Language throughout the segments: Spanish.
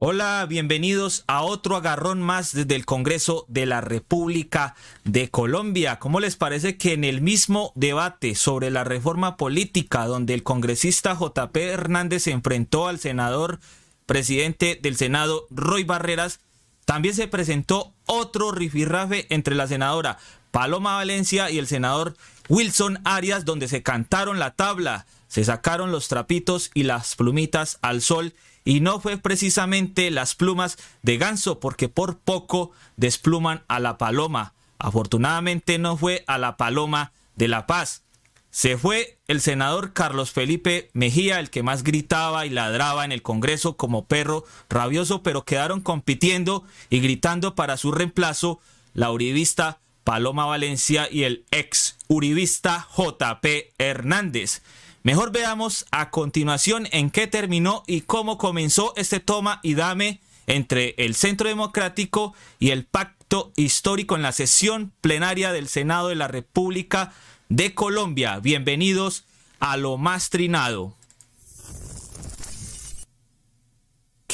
Hola, bienvenidos a otro agarrón más desde el Congreso de la República de Colombia. ¿Cómo les parece que en el mismo debate sobre la reforma política, donde el congresista J.P. Hernández se enfrentó al senador presidente del Senado, Roy Barreras, también se presentó otro rifirrafe entre la senadora Paloma Valencia y el senador Wilson Arias, donde se cantaron la tabla, se sacaron los trapitos y las plumitas al sol? Y no fue precisamente las plumas de ganso, porque por poco despluman a la paloma. Afortunadamente no fue a la paloma de La Paz. Se fue el senador Carlos Felipe Mejía, el que más gritaba y ladraba en el Congreso como perro rabioso, pero quedaron compitiendo y gritando para su reemplazo la uribista Paloma Valencia y el ex uribista J.P. Hernández. Mejor veamos a continuación en qué terminó y cómo comenzó este toma y dame entre el Centro Democrático y el Pacto Histórico en la sesión plenaria del Senado de la República de Colombia. Bienvenidos a Lo Más Trinado.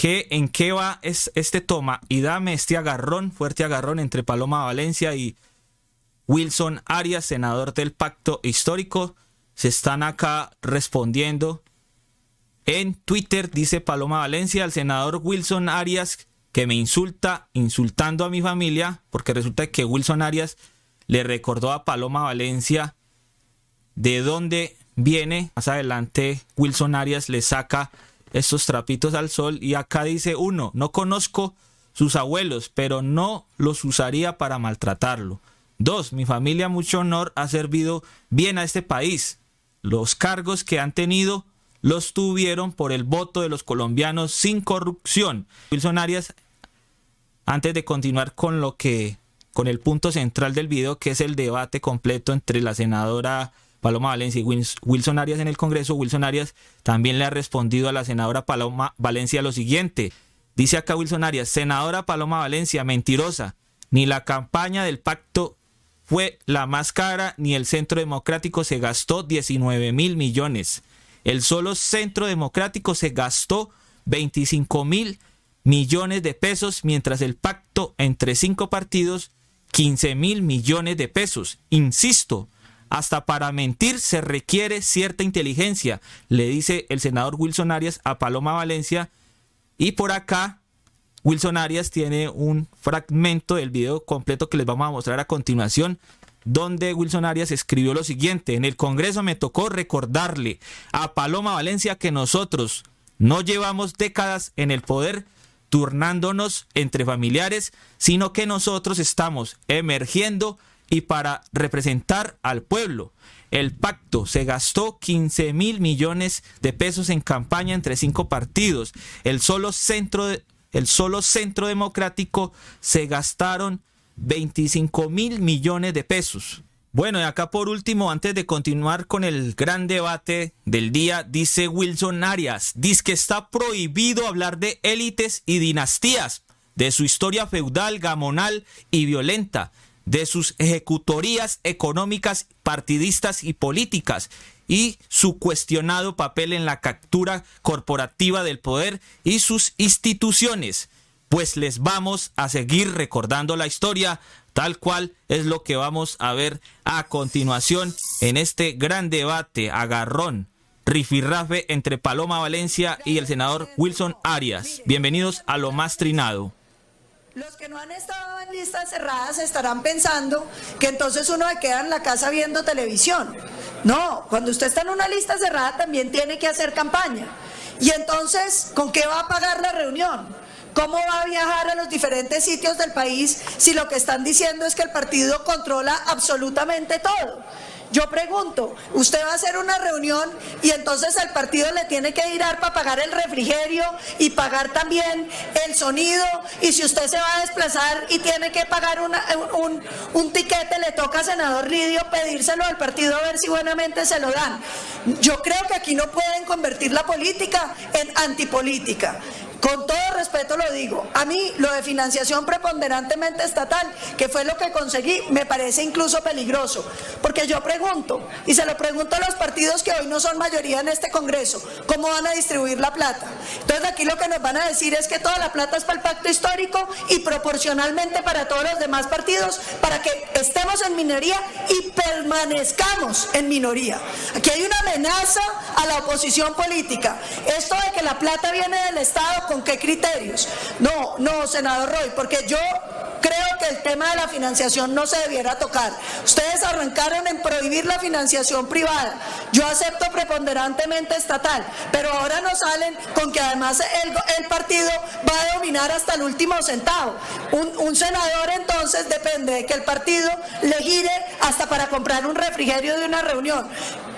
¿En qué va este toma y dame, este agarrón, fuerte agarrón entre Paloma Valencia y Wilson Arias, senador del Pacto Histórico? Se están acá respondiendo. En Twitter dice Paloma Valencia al senador Wilson Arias que me insulta, insultando a mi familia, porque resulta que Wilson Arias le recordó a Paloma Valencia de dónde viene. Más adelante Wilson Arias le saca estos trapitos al sol y acá dice: uno, no conozco sus abuelos, pero no los usaría para maltratarlo. Dos, mi familia mucho honor ha servido bien a este país. Los cargos que han tenido los tuvieron por el voto de los colombianos sin corrupción. Wilson Arias, antes de continuar con el punto central del video, que es el debate completo entre la senadora Paloma Valencia y Wilson Arias en el Congreso, Wilson Arias también le ha respondido a la senadora Paloma Valencia lo siguiente. Dice acá Wilson Arias: senadora Paloma Valencia, mentirosa, ni la campaña del pacto fue la más cara, ni el Centro Democrático se gastó 19.000 millones. El solo Centro Democrático se gastó 25.000 millones de pesos, mientras el pacto entre 5 partidos, 15.000 millones de pesos. Insisto, hasta para mentir se requiere cierta inteligencia, le dice el senador Wilson Arias a Paloma Valencia. Y por acá Wilson Arias tiene un fragmento del video completo que les vamos a mostrar a continuación, donde Wilson Arias escribió lo siguiente: en el Congreso me tocó recordarle a Paloma Valencia que nosotros no llevamos décadas en el poder turnándonos entre familiares, sino que nosotros estamos emergiendo y para representar al pueblo. El pacto se gastó 15.000 millones de pesos en campaña entre 5 partidos. El solo Centro Democrático se gastaron 25.000 millones de pesos. Bueno, y acá por último, antes de continuar con el gran debate del día, dice Wilson Arias, dice que está prohibido hablar de élites y dinastías, de su historia feudal, gamonal y violenta, de sus ejecutorías económicas, partidistas y políticas, y su cuestionado papel en la captura corporativa del poder y sus instituciones. Pues les vamos a seguir recordando la historia, tal cual es lo que vamos a ver a continuación en este gran debate, agarrón, rifirrafe entre Paloma Valencia y el senador Wilson Arias. Bienvenidos a Lo Más Trinado. Los que no han estado en listas cerradas estarán pensando que entonces uno se queda en la casa viendo televisión. No, cuando usted está en una lista cerrada también tiene que hacer campaña. Y entonces, ¿con qué va a pagar la reunión? ¿Cómo va a viajar a los diferentes sitios del país si lo que están diciendo es que el partido controla absolutamente todo? Yo pregunto, usted va a hacer una reunión y entonces el partido le tiene que ir para pagar el refrigerio y pagar también el sonido, y si usted se va a desplazar y tiene que pagar un tiquete, le toca a senador Lidio pedírselo al partido a ver si buenamente se lo dan. Yo creo que aquí no pueden convertir la política en antipolítica. Con todo respeto lo digo, a mí lo de financiación preponderantemente estatal, que fue lo que conseguí, me parece incluso peligroso, porque yo pregunto, y se lo pregunto a los partidos que hoy no son mayoría en este Congreso, ¿cómo van a distribuir la plata? Entonces aquí lo que nos van a decir es que toda la plata es para el pacto histórico y proporcionalmente para todos los demás partidos, para que estemos en minoría y permanezcamos en minoría. Aquí hay una amenaza a la oposición política. Esto de que la plata viene del Estado, ¿con qué criterios? No, senador Roy, porque yo creo que el tema de la financiación no se debiera tocar. Ustedes arrancaron en prohibir la financiación privada. Yo acepto preponderantemente estatal, pero ahora nos salen con que además el partido va a dominar hasta el último centavo. Un senador entonces depende de que el partido le gire hasta para comprar un refrigerio de una reunión.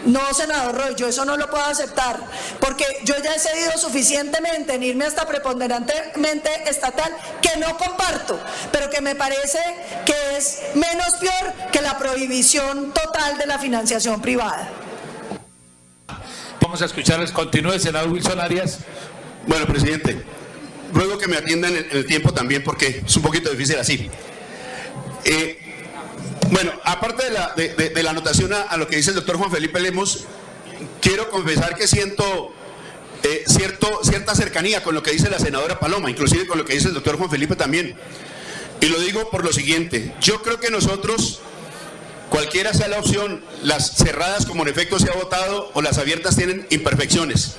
No, senador Roy, yo eso no lo puedo aceptar, porque yo ya he cedido suficientemente en irme hasta preponderantemente estatal, que no comparto, pero que me parece que es menos peor que la prohibición total de la financiación privada. Vamos a escucharles. Continúe, senador Wilson Arias. Bueno, presidente, ruego que me atiendan en el tiempo también, porque es un poquito difícil así. Bueno, aparte de la anotación a lo que dice el doctor Juan Felipe Lemos, quiero confesar que siento cierta cercanía con lo que dice la senadora Paloma, inclusive con lo que dice el doctor Juan Felipe también. Y lo digo por lo siguiente: yo creo que nosotros, cualquiera sea la opción, las cerradas, como en efecto se ha votado, o las abiertas, tienen imperfecciones.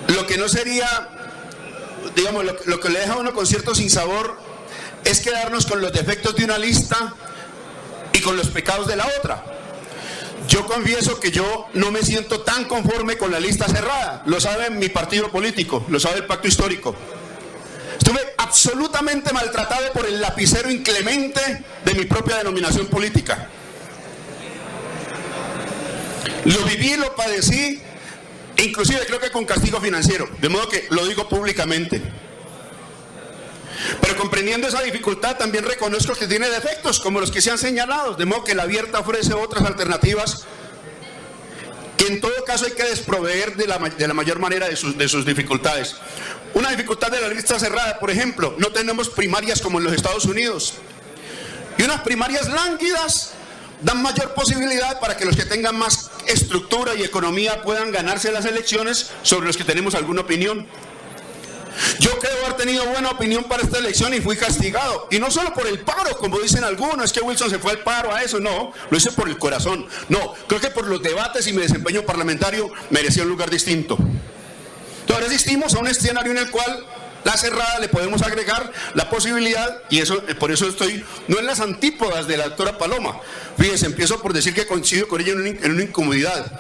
Lo que no sería, digamos, lo que le deja a uno con cierto sinsabor es quedarnos con los defectos de una lista y con los pecados de la otra. Yo confieso que yo no me siento tan conforme con la lista cerrada. Lo sabe mi partido político, lo sabe el pacto histórico. Estuve absolutamente maltratado por el lapicero inclemente de mi propia denominación política. Lo viví, lo padecí, e inclusive creo que con castigo financiero, de modo que lo digo públicamente. Pero comprendiendo esa dificultad, también reconozco que tiene defectos como los que se han señalado, de modo que la abierta ofrece otras alternativas que en todo caso hay que desproveer de la mayor manera de sus dificultades. Una dificultad de la lista cerrada, por ejemplo, no tenemos primarias como en los Estados Unidos, y unas primarias lánguidas dan mayor posibilidad para que los que tengan más estructura y economía puedan ganarse las elecciones sobre los que tenemos alguna opinión. Yo creo haber tenido buena opinión para esta elección y fui castigado, y no solo por el paro, como dicen algunos, es que Wilson se fue al paro a eso, no, lo hice por el corazón. No, creo que por los debates y mi desempeño parlamentario merecía un lugar distinto. Entonces ahora asistimos a un escenario en el cual la cerrada le podemos agregar la posibilidad, y eso, por eso estoy no en las antípodas de la doctora Paloma. Fíjense, empiezo por decir que coincido con ella en una incomodidad.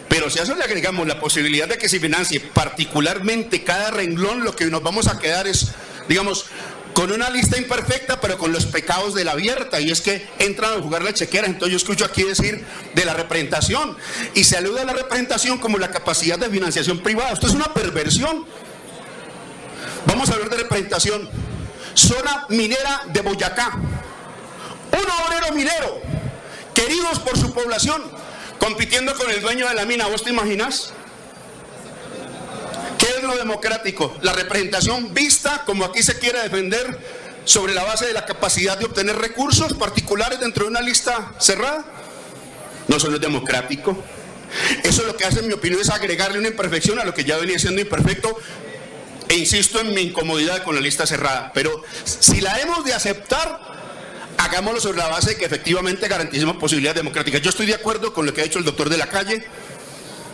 Pero si a eso le agregamos la posibilidad de que se financie particularmente cada renglón, lo que nos vamos a quedar es, digamos, con una lista imperfecta, pero con los pecados de la abierta, y es que entran a jugar la chequera. Entonces yo escucho aquí decir de la representación, y se alude a la representación como la capacidad de financiación privada. Esto es una perversión. Vamos a hablar de representación. Zona minera de Boyacá, un obrero minero, queridos por su población, compitiendo con el dueño de la mina. ¿Vos te imaginas? ¿Qué es lo democrático? La representación vista, como aquí se quiere defender, sobre la base de la capacidad de obtener recursos particulares dentro de una lista cerrada. No, solo es democrático. Eso lo que hace, en mi opinión, es agregarle una imperfección a lo que ya venía siendo imperfecto, e insisto en mi incomodidad con la lista cerrada. Pero si la hemos de aceptar, hagámoslo sobre la base de que efectivamente garanticemos posibilidades democráticas. Yo estoy de acuerdo con lo que ha dicho el doctor de la Calle.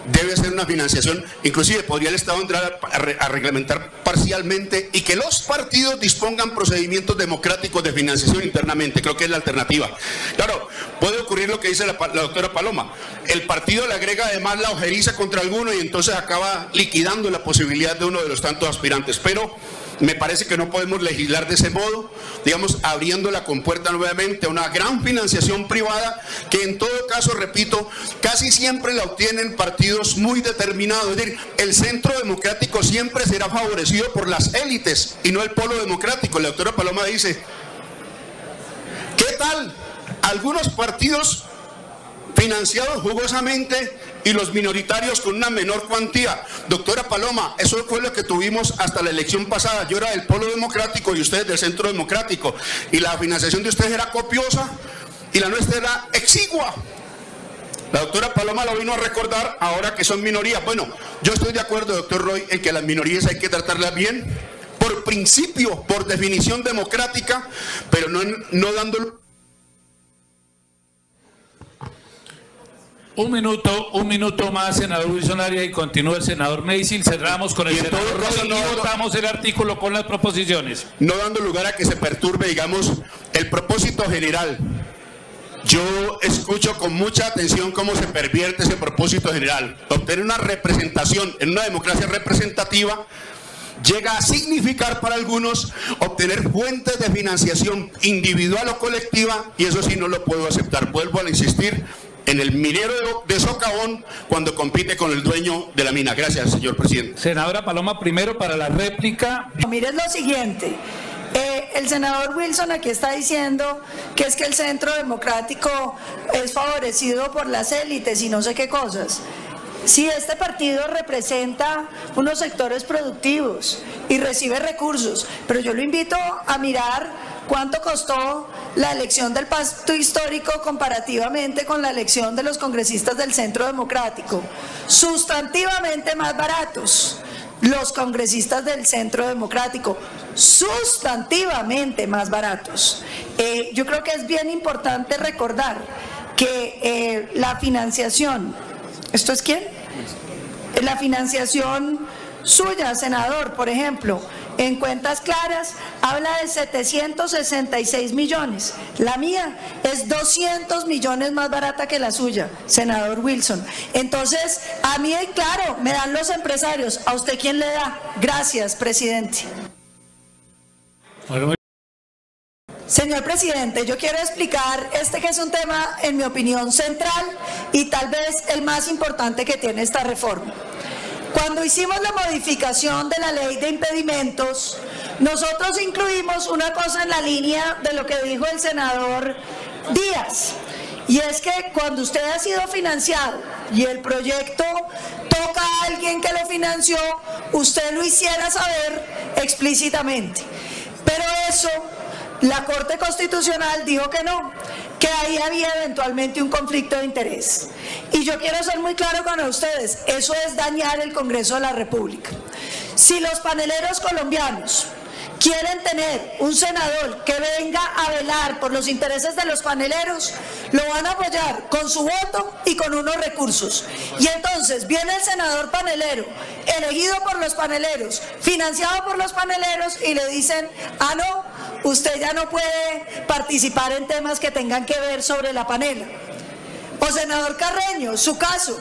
Debe ser una financiación, inclusive podría el Estado entrar a reglamentar parcialmente, y que los partidos dispongan procedimientos democráticos de financiación internamente. Creo que es la alternativa. Claro, puede ocurrir lo que dice la doctora Paloma: el partido le agrega además la ojeriza contra alguno y entonces acaba liquidando la posibilidad de uno de los tantos aspirantes. Pero me parece que no podemos legislar de ese modo, digamos, abriendo la compuerta nuevamente a una gran financiación privada, que en todo caso, repito, casi siempre la obtienen partidos muy determinados. Es decir, el centro democrático siempre será favorecido por las élites y no el polo democrático. La doctora Paloma dice: ¿qué tal algunos partidos financiados jugosamente y los minoritarios con una menor cuantía. Doctora Paloma, eso fue lo que tuvimos hasta la elección pasada. Yo era del Polo Democrático y ustedes del Centro Democrático, y la financiación de ustedes era copiosa y la nuestra era exigua. La doctora Paloma lo vino a recordar ahora que son minorías. Bueno, yo estoy de acuerdo, doctor Roy, en que las minorías hay que tratarlas bien, por principio, por definición democrática, pero no dándolo. Un minuto más, senador Wilson Arias, y continúa el senador Meisil. Cerramos con el senador Roy y votamos el artículo con las proposiciones. No dando lugar a que se perturbe, digamos, el propósito general. Yo escucho con mucha atención cómo se pervierte ese propósito general. Obtener una representación en una democracia representativa llega a significar para algunos obtener fuentes de financiación individual o colectiva, y eso sí no lo puedo aceptar. Vuelvo a insistir en el minero de Socavón cuando compite con el dueño de la mina. Gracias, señor presidente. Senadora Paloma, primero para la réplica. Miren lo siguiente. El senador Wilson aquí está diciendo que es que el Centro Democrático es favorecido por las élites y no sé qué cosas. Sí, este partido representa unos sectores productivos y recibe recursos, pero yo lo invito a mirar cuánto costó la elección del pacto histórico comparativamente con la elección de los congresistas del Centro Democrático. Sustantivamente más baratos los congresistas del Centro Democrático, sustantivamente más baratos. Yo creo que es bien importante recordar que la financiación, ¿esto es quién? La financiación suya, senador, por ejemplo, en cuentas claras habla de 766 millones. La mía es 200 millones más barata que la suya, senador Wilson. Entonces, a mí, claro, me dan los empresarios. ¿A usted quién le da? Gracias, presidente. Señor presidente, yo quiero explicar que es un tema, en mi opinión, central y tal vez el más importante que tiene esta reforma. Cuando hicimos la modificación de la ley de impedimentos, nosotros incluimos una cosa en la línea de lo que dijo el senador Díaz, y es que cuando usted ha sido financiado y el proyecto toca a alguien que lo financió, usted lo hiciera saber explícitamente. Pero eso, la Corte Constitucional dijo que no, que ahí había eventualmente un conflicto de interés. Y yo quiero ser muy claro con ustedes, eso es dañar el Congreso de la República. Si los paneleros colombianos quieren tener un senador que venga a velar por los intereses de los paneleros, lo van a apoyar con su voto y con unos recursos. Y entonces viene el senador panelero, elegido por los paneleros, financiado por los paneleros, y le dicen, ah no, usted ya no puede participar en temas que tengan que ver sobre la panela. O senador Carreño, su caso,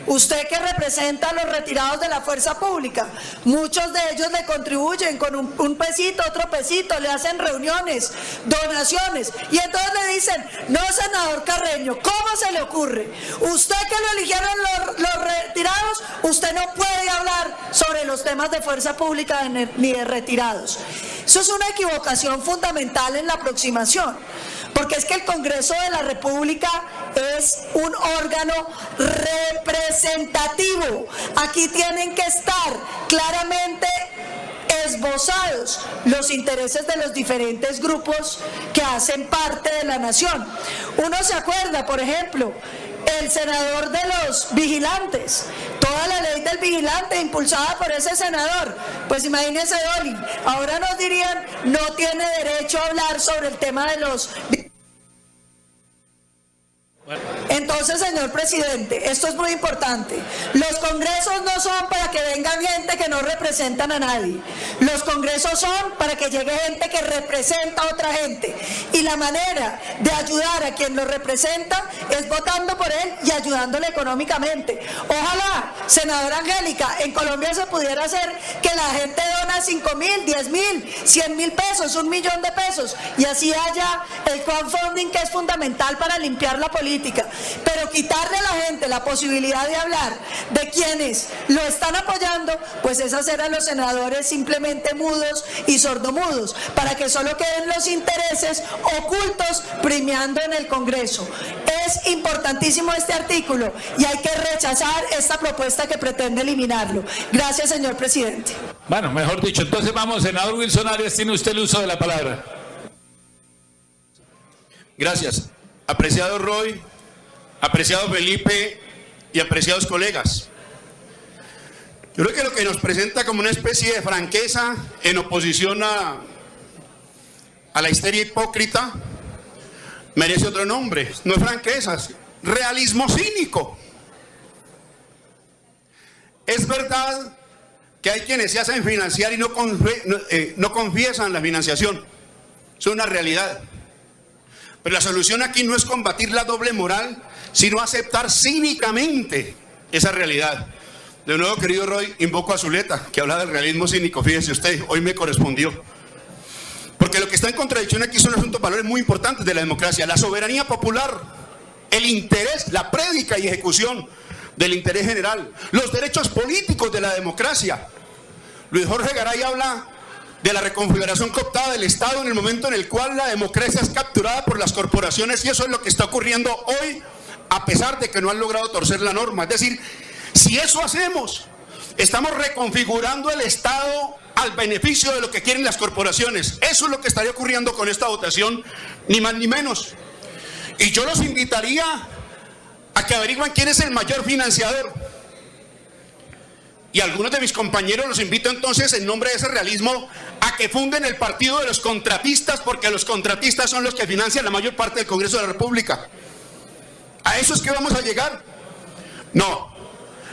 usted que representa a los retirados de la fuerza pública, muchos de ellos le contribuyen con un pesito, otro pesito, le hacen reuniones, donaciones, y entonces le dicen, no, senador Carreño, ¿cómo se le ocurre? Usted que lo eligieron los retirados, usted no puede hablar sobre los temas de fuerza pública ni de retirados. Eso es una equivocación fundamental en la aproximación, porque es que el Congreso de la República es un órgano representativo. Aquí tienen que estar claramente esbozados los intereses de los diferentes grupos que hacen parte de la nación. Uno se acuerda, por ejemplo, el senador de los vigilantes, toda la ley del vigilante impulsada por ese senador. Pues imagínense, Dolly, ahora nos dirían, no tiene derecho a hablar sobre el tema de los... Entonces, señor presidente, esto es muy importante. Los congresos no son para que vengan gente que no representan a nadie. Los congresos son para que llegue gente que representa a otra gente. Y la manera de ayudar a quien lo representa es votando por él y ayudándole económicamente. Ojalá, senadora Angélica, en Colombia se pudiera hacer que la gente dona 5.000, 10.000, 100.000 pesos, 1 millón de pesos, y así haya el crowdfunding, que es fundamental para limpiar la política. Pero quitarle a la gente la posibilidad de hablar de quienes lo están apoyando, pues es hacer a los senadores simplemente mudos y sordomudos, para que solo queden los intereses ocultos premiando en el Congreso. Es importantísimo este artículo y hay que rechazar esta propuesta que pretende eliminarlo. Gracias, señor presidente. Bueno, mejor dicho, entonces vamos, senador Wilson Arias, tiene usted el uso de la palabra. Gracias. Apreciado Roy, apreciado Felipe y apreciados colegas. Yo creo que lo que nos presenta como una especie de franqueza en oposición a la histeria hipócrita merece otro nombre. No es franqueza, es realismo cínico. Es verdad que hay quienes se hacen financiar y no confiesan la financiación. Es una realidad. Pero la solución aquí no es combatir la doble moral, sino aceptar cínicamente esa realidad. De nuevo, querido Roy, invoco a Zuleta, que habla del realismo cínico. Fíjese usted, hoy me correspondió. Porque lo que está en contradicción aquí son asuntos valores muy importantes de la democracia. La soberanía popular, el interés, la prédica y ejecución del interés general, los derechos políticos de la democracia. Luis Jorge Garay habla de la reconfiguración cooptada del Estado en el momento en el cual la democracia es capturada por las corporaciones, y eso es lo que está ocurriendo hoy, a pesar de que no han logrado torcer la norma. Es decir, si eso hacemos, estamos reconfigurando el Estado al beneficio de lo que quieren las corporaciones. Eso es lo que estaría ocurriendo con esta votación, ni más ni menos. Y yo los invitaría a que averigüen quién es el mayor financiador. Y algunos de mis compañeros los invito entonces, en nombre de ese realismo, a que funden el partido de los contratistas, porque los contratistas son los que financian la mayor parte del Congreso de la República. ¿A eso es que vamos a llegar? No.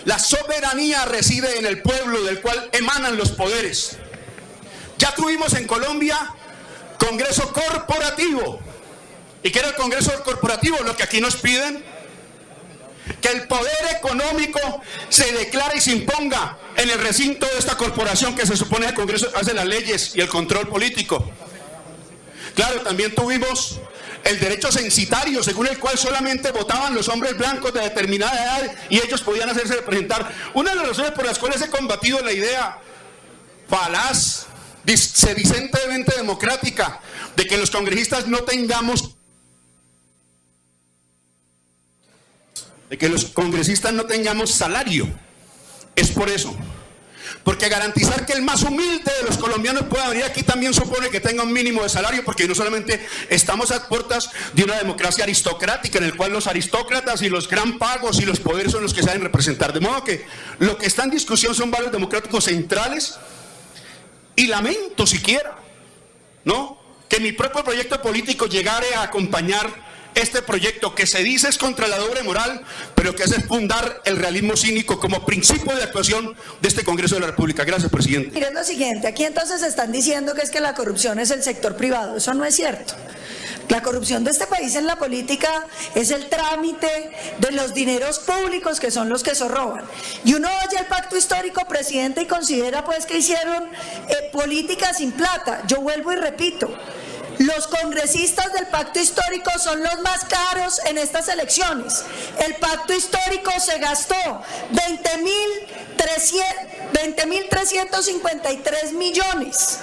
La soberanía reside en el pueblo del cual emanan los poderes. Ya tuvimos en Colombia Congreso corporativo. ¿Y qué era el Congreso corporativo? Lo que aquí nos piden, que el poder económico se declare y se imponga en el recinto de esta corporación que se supone el Congreso hace las leyes y el control político. Claro, también tuvimos el derecho censitario, según el cual solamente votaban los hombres blancos de determinada edad y ellos podían hacerse representar. Una de las razones por las cuales he combatido la idea falaz, sedicentemente democrática, de que los congresistas no tengamos salario, es por eso. Porque garantizar que el más humilde de los colombianos pueda venir aquí también supone que tenga un mínimo de salario, porque no solamente estamos a puertas de una democracia aristocrática en el cual los aristócratas y los gran pagos y los poderes son los que saben representar. De modo que lo que está en discusión son valores democráticos centrales, y lamento siquiera, ¿no?, que mi propio proyecto político llegare a acompañar este proyecto que se dice es contra la doble moral, pero que hace fundar el realismo cínico como principio de actuación de este Congreso de la República. Gracias, presidente. Miren lo siguiente, aquí entonces están diciendo que es que la corrupción es el sector privado. Eso no es cierto. La corrupción de este país en la política es el trámite de los dineros públicos, que son los que se roban. Y uno oye el pacto histórico, presidente, y considera pues que hicieron política sin plata. Yo vuelvo y repito, los congresistas del pacto histórico son los más caros en estas elecciones. El pacto histórico se gastó 20.353 millones.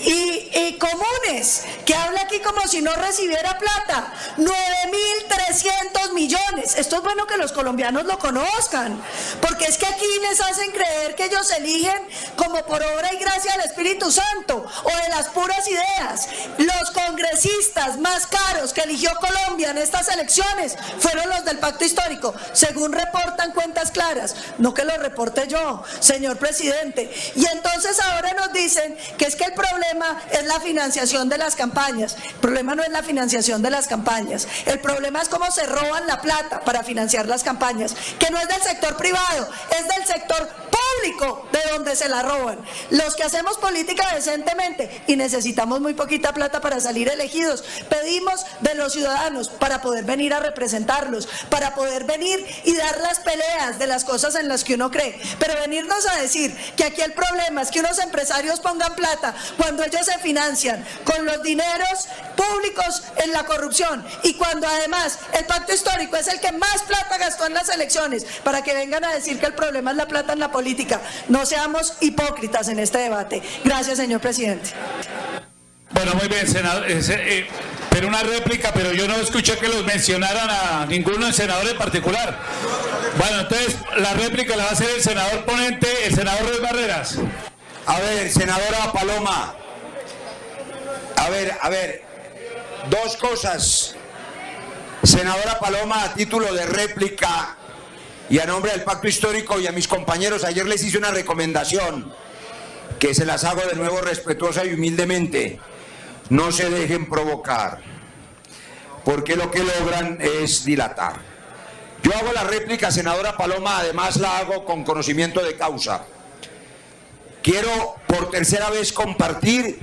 Y Comunes, que habla aquí como si no recibiera plata, 9.300 millones. Esto es bueno que los colombianos lo conozcan, porque es que aquí les hacen creer que ellos eligen como por obra y gracia del Espíritu Santo o de las puras ideas. Los congresistas más caros que eligió Colombia en estas elecciones fueron los del pacto histórico, según reportan Cuentas Claras, no que lo reporte yo, señor presidente. Y entonces ahora nos dicen que es que el problema es la financiación de las campañas. El problema no es la financiación de las campañas. El problema es cómo se roban la plata para financiar las campañas, que no es del sector privado, es del sector público de donde se la roban. Los que hacemos política decentemente y necesitamos muy poquita plata para salir elegidos, pedimos de los ciudadanos para poder venir a representarlos, para poder venir y dar las peleas de las cosas en las que uno cree. Pero venirnos a decir que aquí el problema es que unos empresarios pongan plata cuando ellos se financian con los dineros públicos en la corrupción, y cuando además el pacto histórico es el que más plata gastó en las elecciones, para que vengan a decir que el problema es la plata en la política. No seamos hipócritas en este debate. Gracias, señor presidente. Bueno, muy bien, senador. pero una réplica, pero yo no escuché que los mencionaran a ninguno senador en particular. Bueno, entonces la réplica la va a hacer el senador ponente, el senador Ruiz Barreras. A ver, senadora Paloma, a ver, dos cosas. Senadora Paloma, a título de réplica y a nombre del Pacto Histórico y a mis compañeros, ayer les hice una recomendación que se las hago de nuevo respetuosa y humildemente. No se dejen provocar, porque lo que logran es dilatar. Yo hago la réplica, senadora Paloma, además la hago con conocimiento de causa. Quiero por tercera vez compartir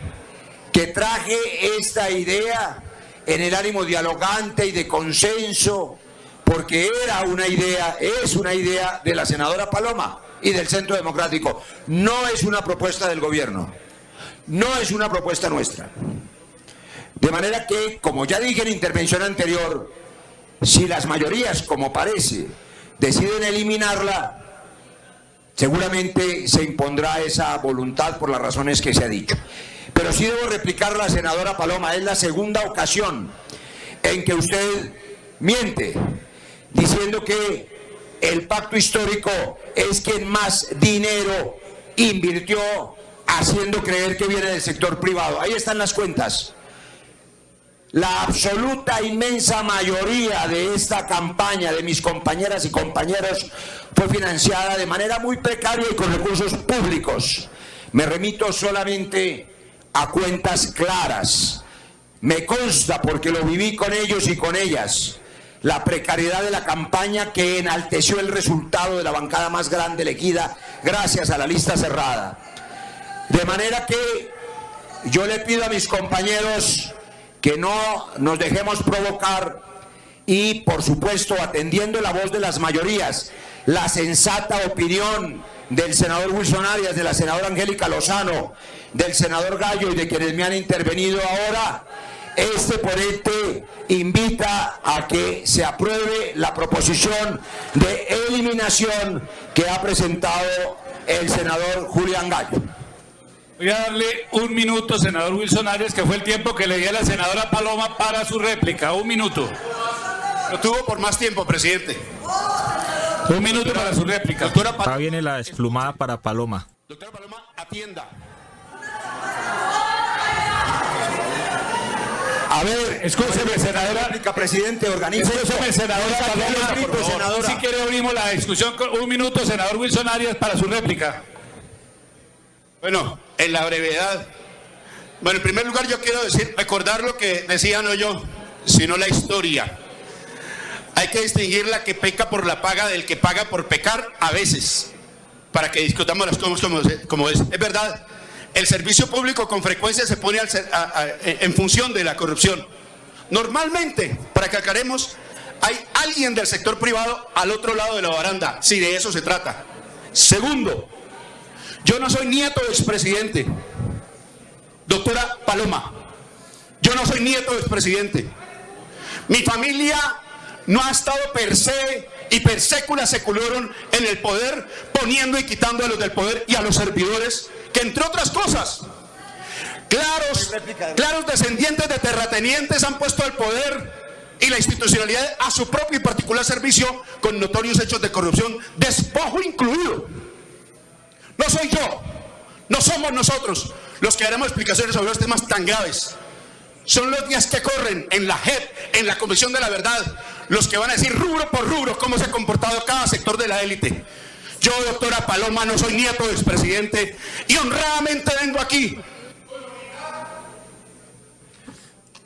que traje esta idea en el ánimo dialogante y de consenso, porque era una idea, es una idea de la senadora Paloma y del Centro Democrático. No es una propuesta del gobierno, no es una propuesta nuestra. De manera que, como ya dije en intervención anterior, si las mayorías, como parece, deciden eliminarla, seguramente se impondrá esa voluntad por las razones que se ha dicho. Pero sí debo replicar a la senadora Paloma, es la segunda ocasión en que usted miente, diciendo que el Pacto Histórico es quien más dinero invirtió, haciendo creer que viene del sector privado. Ahí están las cuentas. La absoluta inmensa mayoría de esta campaña de mis compañeras y compañeros fue financiada de manera muy precaria y con recursos públicos. Me remito solamente a cuentas claras. Me consta, porque lo viví con ellos y con ellas, la precariedad de la campaña que enalteció el resultado de la bancada más grande elegida gracias a la lista cerrada. De manera que yo le pido a mis compañeros que no nos dejemos provocar y, por supuesto, atendiendo la voz de las mayorías, la sensata opinión del senador Wilson Arias, de la senadora Angélica Lozano, del senador Gallo y de quienes me han intervenido ahora, este ponente invita a que se apruebe la proposición de eliminación que ha presentado el senador Julián Gallo. Voy a darle un minuto, senador Wilson Arias, que fue el tiempo que le di a la senadora Paloma para su réplica. Un minuto. Lo tuvo por más tiempo, presidente. Un minuto para su réplica. Acá viene la desplumada para Paloma. Doctora Paloma, atienda. A ver, escúcheme, senadora. Réplica, presidente, organice. Escúcheme, senadora Paloma, por favor. senadora. Si quiere abrimos la discusión con un minuto, senador Wilson Arias, para su réplica. Bueno, en la brevedad. Bueno, en primer lugar yo quiero recordar lo que decía no yo, sino la historia. Hay que distinguir la que peca por la paga del que paga por pecar a veces, para que discutamos las cosas como es. Es verdad, el servicio público con frecuencia se pone en función de la corrupción. Normalmente, para que aclaremos, hay alguien del sector privado al otro lado de la baranda, si de eso se trata. Segundo, yo no soy nieto del expresidente, doctora Paloma. Yo no soy nieto del expresidente. Mi familia no ha estado per se y per secula seculorum en el poder, poniendo y quitando a los del poder y a los servidores, que entre otras cosas, claros descendientes de terratenientes han puesto el poder y la institucionalidad a su propio y particular servicio con notorios hechos de corrupción, despojo incluido. No soy yo, no somos nosotros los que daremos explicaciones sobre los temas tan graves. Son los días que corren en la JEP, en la Comisión de la Verdad, los que van a decir rubro por rubro cómo se ha comportado cada sector de la élite. Yo, doctora Paloma, no soy nieto del expresidente y honradamente vengo aquí.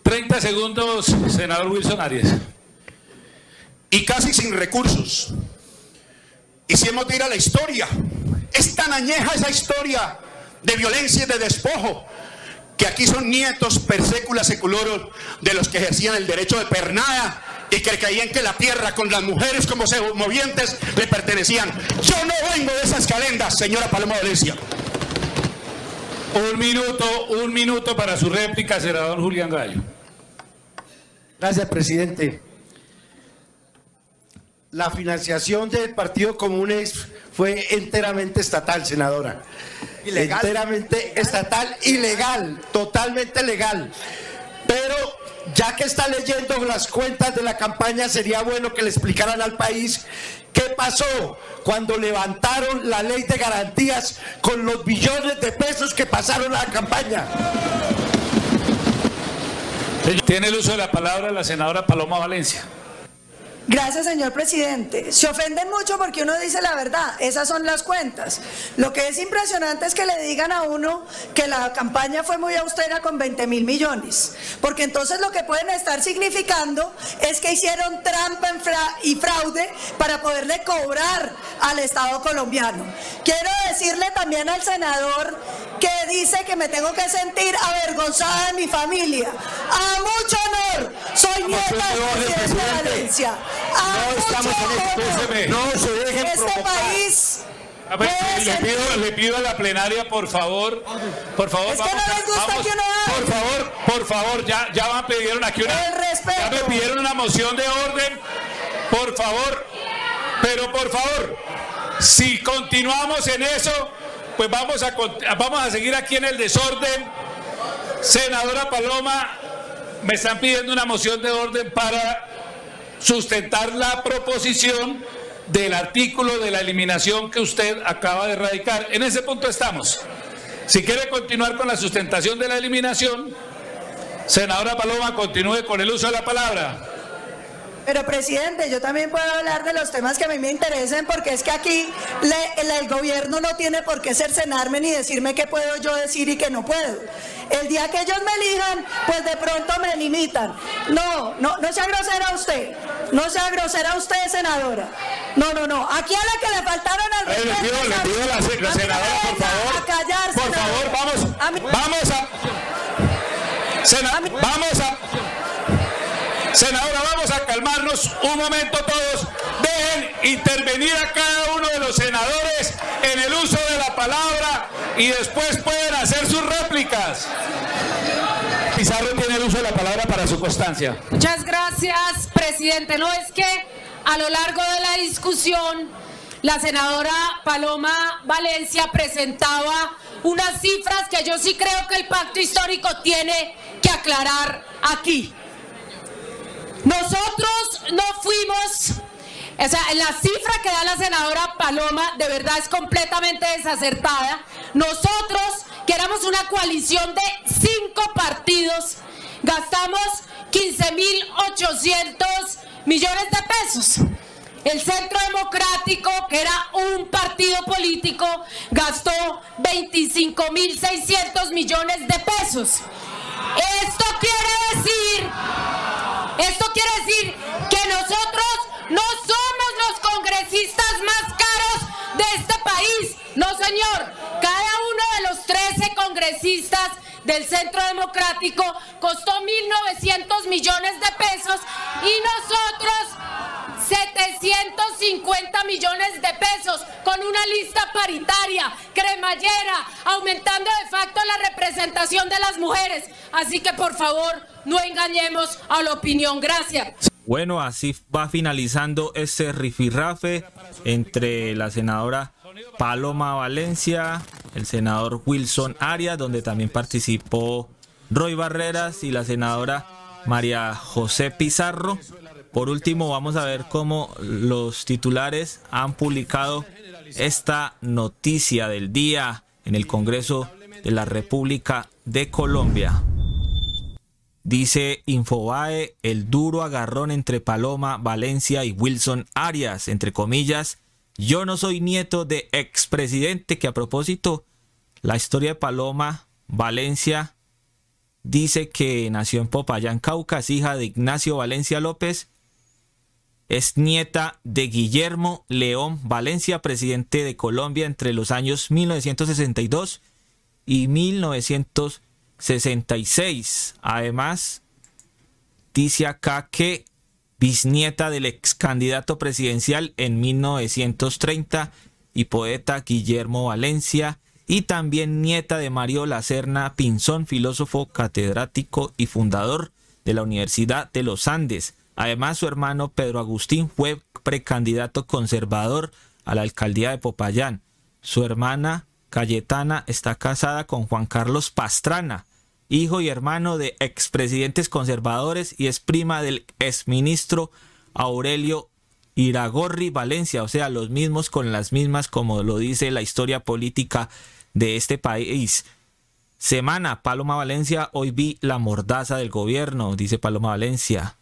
30 segundos, senador Wilson Arias. Y casi sin recursos. Y si hemos de ir a la historia, es tan añeja esa historia de violencia y de despojo, que aquí son nietos per secula seculorum de los que ejercían el derecho de pernada y que creían que la tierra con las mujeres como movientes le pertenecían. Yo no vengo de esas calendas, señora Paloma Valencia. Un minuto para su réplica, senador Julián Gallo. Gracias, presidente. La financiación del Partido Comunes fue enteramente estatal, senadora. ¿Ilegal? Enteramente estatal y legal, totalmente legal. Pero ya que está leyendo las cuentas de la campaña, sería bueno que le explicaran al país qué pasó cuando levantaron la ley de garantías con los billones de pesos que pasaron a la campaña. Tiene el uso de la palabra la senadora Paloma Valencia. Gracias, señor presidente. Se ofenden mucho porque uno dice la verdad, esas son las cuentas. Lo que es impresionante es que le digan a uno que la campaña fue muy austera con 20.000 millones, porque entonces lo que pueden estar significando es que hicieron trampa y fraude para poderle cobrar al Estado colombiano. Quiero decirle también al senador que dice que me tengo que sentir avergonzada de mi familia. A mucho honor, soy nieta del presidente de Valencia. No estamos en esto. No se dejen este país. A ver, le pido a la plenaria, por favor, es que no les gusta que uno hable. por favor, ya me pidieron aquí ya me pidieron una moción de orden, por favor, pero por favor, si continuamos en eso, pues vamos a seguir aquí en el desorden. Senadora Paloma, me están pidiendo una moción de orden para sustentar la proposición del artículo de la eliminación que usted acaba de radicar. En ese punto estamos. Si quiere continuar con la sustentación de la eliminación, senadora Paloma, continúe con el uso de la palabra. Pero, presidente, yo también puedo hablar de los temas que a mí me interesen, porque es que aquí el gobierno no tiene por qué cercenarme ni decirme qué puedo yo decir y qué no puedo. El día que ellos me elijan, pues de pronto me limitan. No sea grosera usted. No sea grosera usted, senadora. No. Aquí a la que le faltaron al respeto. Le pido a la senadora, por favor. A callar, por favor, senadora, vamos a calmarnos un momento todos. Dejen intervenir a cada uno de los senadores en el uso de la palabra y después pueden hacer sus réplicas. Pizarro tiene el uso de la palabra para su constancia. Muchas gracias, presidente. No, es que a lo largo de la discusión la senadora Paloma Valencia presentaba unas cifras que yo sí creo que el pacto histórico tiene que aclarar aquí. Nosotros no fuimos, o sea, la cifra que da la senadora Paloma de verdad es completamente desacertada. Nosotros, que éramos una coalición de 5 partidos, gastamos 15.800 millones de pesos. El Centro Democrático, que era un partido político, gastó 25.600 millones de pesos. Esto quiere decir que nosotros no somos los congresistas más caros de este país. No, señor. Cada uno de los 13 congresistas del Centro Democrático costó 1.900 millones de pesos y nosotros 750 millones de pesos, con una lista paritaria, cremallera, aumentando de facto la representación de las mujeres. Así que, por favor, no engañemos a la opinión. Gracias. Bueno, así va finalizando este rifirrafe entre la senadora Paloma Valencia, el senador Wilson Arias, donde también participó Roy Barreras, y la senadora María José Pizarro. Por último, vamos a ver cómo los titulares han publicado esta noticia del día en el Congreso de la República de Colombia. Dice Infobae: el duro agarrón entre Paloma Valencia y Wilson Arias, entre comillas, yo no soy nieto de expresidente, que a propósito, la historia de Paloma Valencia dice que nació en Popayán, Cauca, es hija de Ignacio Valencia López, es nieta de Guillermo León Valencia, presidente de Colombia entre los años 1962 y 1966. Además, dice acá que bisnieta del ex candidato presidencial en 1930 y poeta Guillermo Valencia, y también nieta de Mario Lacerna Pinzón, filósofo, catedrático y fundador de la Universidad de los Andes. Además, su hermano Pedro Agustín fue precandidato conservador a la alcaldía de Popayán. Su hermana Cayetana está casada con Juan Carlos Pastrana, hijo y hermano de expresidentes conservadores y es prima del exministro Aurelio Iragorri Valencia, o sea, los mismos con las mismas, como lo dice la historia política de este país. Semana, Paloma Valencia, hoy vi la mordaza del gobierno, dice Paloma Valencia.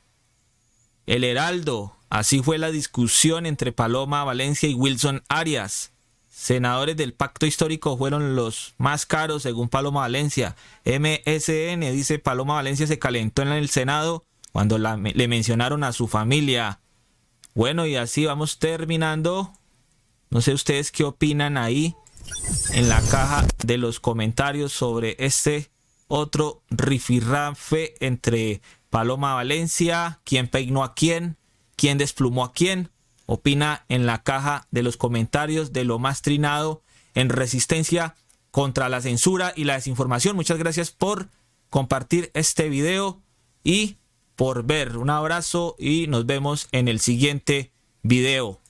El Heraldo, así fue la discusión entre Paloma Valencia y Wilson Arias. Senadores del pacto histórico fueron los más caros según Paloma Valencia. MSN dice Paloma Valencia se calentó en el Senado cuando le mencionaron a su familia. Bueno, y así vamos terminando. No sé ustedes qué opinan ahí en la caja de los comentarios sobre este otro rifirrafe entre Paloma Valencia, quién peinó a quién desplumó a quién. Opina en la caja de los comentarios de lo más trinado en resistencia contra la censura y la desinformación. Muchas gracias por compartir este video y por ver. Un abrazo y nos vemos en el siguiente video.